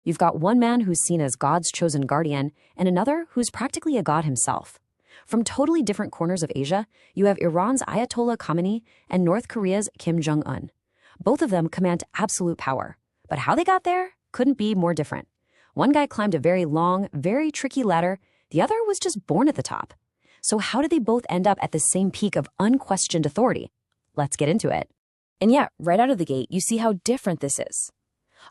You've got one man who's seen as God's chosen guardian and another who's practically a god himself. From totally different corners of Asia, you have Iran's Ayatollah Khamenei and North Korea's Kim Jong-un. Both of them command absolute power. But how they got there couldn't be more different. One guy climbed a very long, very tricky ladder. The other was just born at the top. So how did they both end up at the same peak of unquestioned authority? Let's get into it. And yeah, right out of the gate, you see how different this is.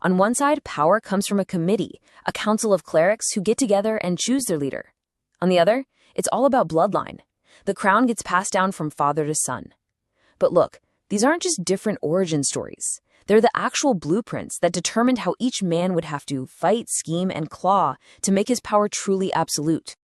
On one side, power comes from a committee, a council of clerics who get together and choose their leader. On the other, it's all about bloodline. The crown gets passed down from father to son. But look, these aren't just different origin stories. They're the actual blueprints that determined how each man would have to fight, scheme, and claw to make his power truly absolute.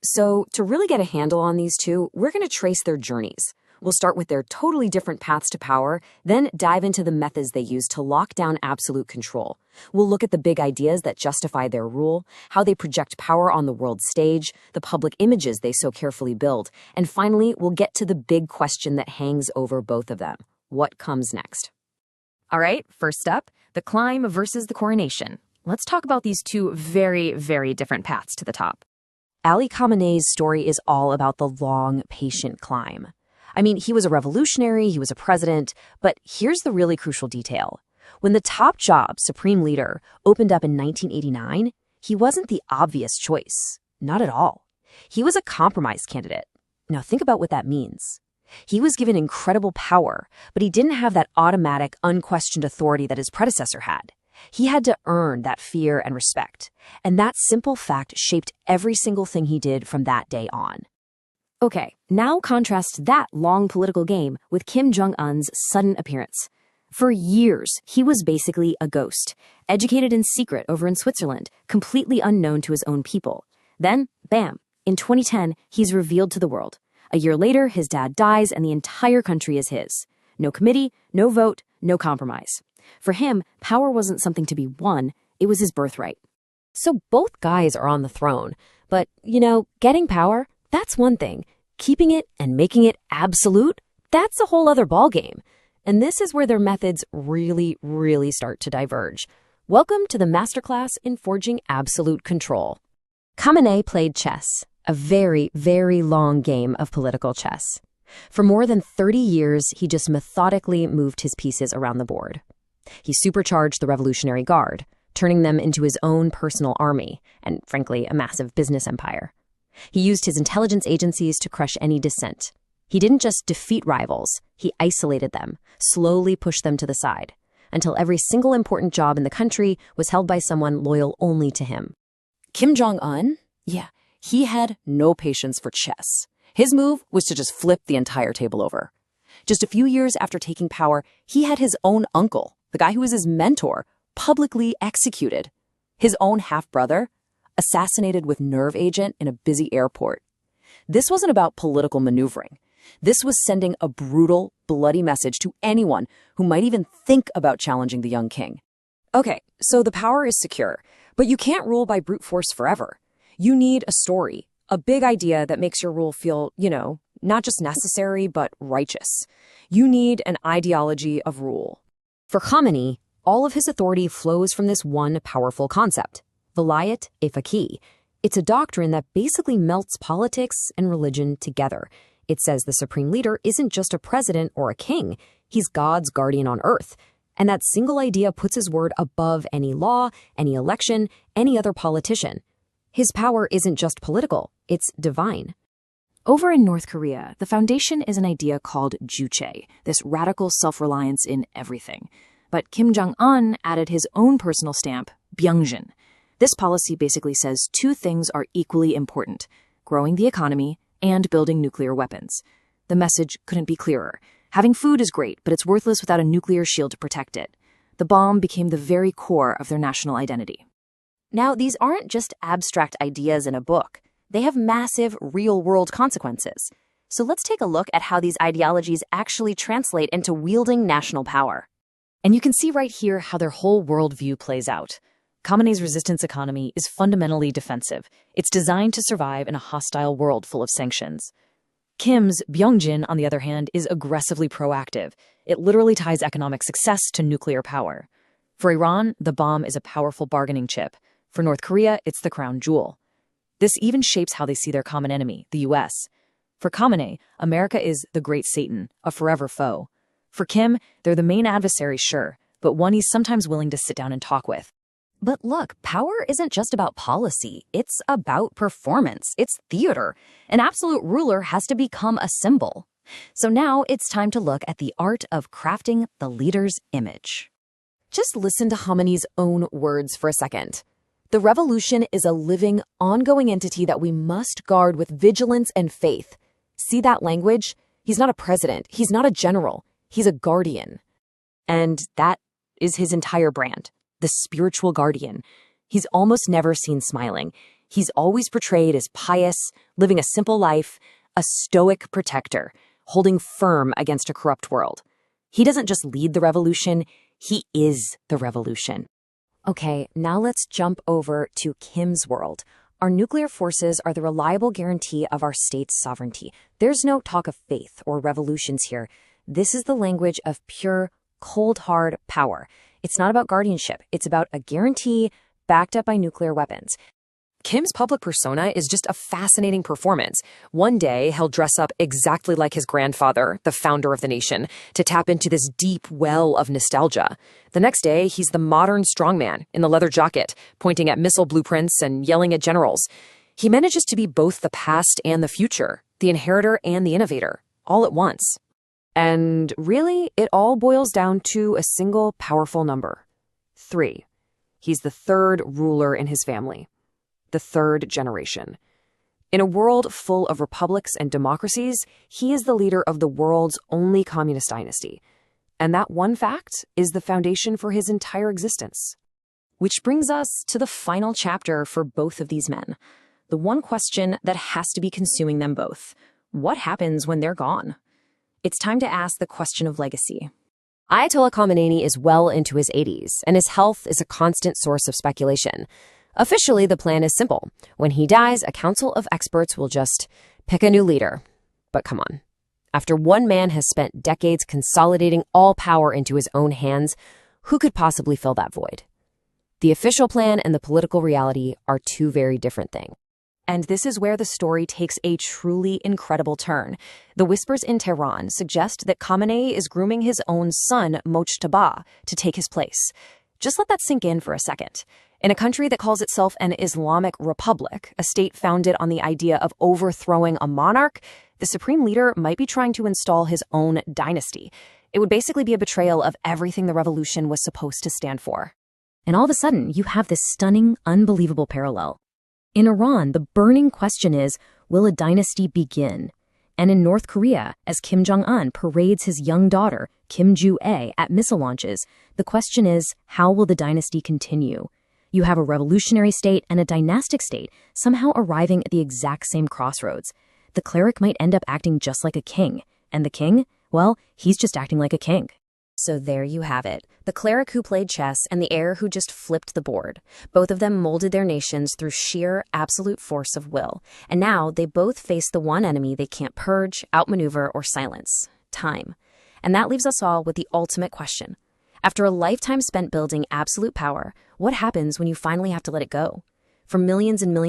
So, to really get a handle on these two, we're going to trace their journeys. We'll start with their totally different paths to power, then dive into the methods they use to lock down absolute control. We'll look at the big ideas that justify their rule, how they project power on the world stage, the public images they so carefully build, and finally, we'll get to the big question that hangs over both of them. What comes next? All right, first up, the climb versus the coronation. Let's talk about these two very, very different paths to the top. Ali Khamenei's story is all about the long, patient climb. I mean, he was a revolutionary, he was a president, but here's the really crucial detail. When the top job, supreme leader, opened up in 1989, he wasn't the obvious choice. Not at all. He was a compromise candidate. Now think about what that means. He was given incredible power, but he didn't have that automatic, unquestioned authority that his predecessor had. He had to earn that fear and respect, and that simple fact shaped every single thing he did from that day on. Okay, now contrast that long political game with Kim Jong-un's sudden appearance. For years, he was basically a ghost, educated in secret over in Switzerland, completely unknown to his own people. Then, bam, in 2010, he's revealed to the world. A year later, his dad dies and the entire country is his. No committee, no vote, no compromise. For him, power wasn't something to be won, it was his birthright. So both guys are on the throne, but, getting power, that's one thing. Keeping it and making it absolute, that's a whole other ballgame. And this is where their methods really, really start to diverge. Welcome to the masterclass in forging absolute control. Khamenei played chess, a very, very long game of political chess. For more than 30 years, he just methodically moved his pieces around the board. He supercharged the Revolutionary Guard, turning them into his own personal army, and frankly, a massive business empire. He used his intelligence agencies to crush any dissent. He didn't just defeat rivals, he isolated them, slowly pushed them to the side, until every single important job in the country was held by someone loyal only to him. Kim Jong-un? Yeah, he had no patience for chess. His move was to just flip the entire table over. Just a few years after taking power, he had his own uncle, the guy who was his mentor, publicly executed. His own half-brother, assassinated with nerve agent in a busy airport. This wasn't about political maneuvering. This was sending a brutal, bloody message to anyone who might even think about challenging the young king. Okay, so the power is secure, but you can't rule by brute force forever. You need a story, a big idea that makes your rule feel, not just necessary, but righteous. You need an ideology of rule. For Khamenei, all of his authority flows from this one powerful concept. Vilayat e faqih. It's a doctrine that basically melts politics and religion together. It says the supreme leader isn't just a president or a king, he's God's guardian on earth. And that single idea puts his word above any law, any election, any other politician. His power isn't just political, it's divine. Over in North Korea, the foundation is an idea called juche, this radical self-reliance in everything. But Kim Jong-un added his own personal stamp, byungjin. This policy basically says two things are equally important: growing the economy and building nuclear weapons. The message couldn't be clearer. Having food is great, but it's worthless without a nuclear shield to protect it. The bomb became the very core of their national identity. Now, these aren't just abstract ideas in a book. They have massive, real-world consequences. So let's take a look at how these ideologies actually translate into wielding national power. And you can see right here how their whole worldview plays out. Khamenei's resistance economy is fundamentally defensive. It's designed to survive in a hostile world full of sanctions. Kim's byungjin, on the other hand, is aggressively proactive. It literally ties economic success to nuclear power. For Iran, the bomb is a powerful bargaining chip. For North Korea, it's the crown jewel. This even shapes how they see their common enemy, the U.S. For Khamenei, America is the great Satan, a forever foe. For Kim, they're the main adversary, sure, but one he's sometimes willing to sit down and talk with. But look, power isn't just about policy. It's about performance. It's theater. An absolute ruler has to become a symbol. So now it's time to look at the art of crafting the leader's image. Just listen to Khamenei's own words for a second. The revolution is a living, ongoing entity that we must guard with vigilance and faith. See that language? He's not a president. He's not a general. He's a guardian. And that is his entire brand, the spiritual guardian. He's almost never seen smiling. He's always portrayed as pious, living a simple life, a stoic protector, holding firm against a corrupt world. He doesn't just lead the revolution, he is the revolution. Okay, now let's jump over to Kim's world. Our nuclear forces are the reliable guarantee of our state's sovereignty. There's no talk of faith or revolutions here. This is the language of pure, cold, hard power. It's not about guardianship. It's about a guarantee backed up by nuclear weapons. Kim's public persona is just a fascinating performance. One day, he'll dress up exactly like his grandfather, the founder of the nation, to tap into this deep well of nostalgia. The next day, he's the modern strongman in the leather jacket, pointing at missile blueprints and yelling at generals. He manages to be both the past and the future, the inheritor and the innovator, all at once. And really, it all boils down to a single powerful number: 3. He's the third ruler in his family. The third generation. In a world full of republics and democracies, he is the leader of the world's only communist dynasty. And that one fact is the foundation for his entire existence. Which brings us to the final chapter for both of these men. The one question that has to be consuming them both. What happens when they're gone? It's time to ask the question of legacy. Ayatollah Khamenei is well into his 80s, and his health is a constant source of speculation. Officially, the plan is simple. When he dies, a council of experts will just pick a new leader. But come on. After one man has spent decades consolidating all power into his own hands, who could possibly fill that void? The official plan and the political reality are two very different things. And this is where the story takes a truly incredible turn. The whispers in Tehran suggest that Khamenei is grooming his own son, Mojtaba, to take his place. Just let that sink in for a second. In a country that calls itself an Islamic republic, a state founded on the idea of overthrowing a monarch, the supreme leader might be trying to install his own dynasty. It would basically be a betrayal of everything the revolution was supposed to stand for. And all of a sudden, you have this stunning, unbelievable parallel. In Iran, the burning question is, will a dynasty begin? And in North Korea, as Kim Jong-un parades his young daughter, Kim Ju-ae, at missile launches, the question is, how will the dynasty continue? You have a revolutionary state and a dynastic state somehow arriving at the exact same crossroads. The cleric might end up acting just like a king. And the king? Well, he's just acting like a king. So there you have it. The cleric who played chess and the heir who just flipped the board. Both of them molded their nations through sheer, absolute force of will. And now they both face the one enemy they can't purge, outmaneuver, or silence: time. And that leaves us all with the ultimate question. After a lifetime spent building absolute power, what happens when you finally have to let it go? For millions and millions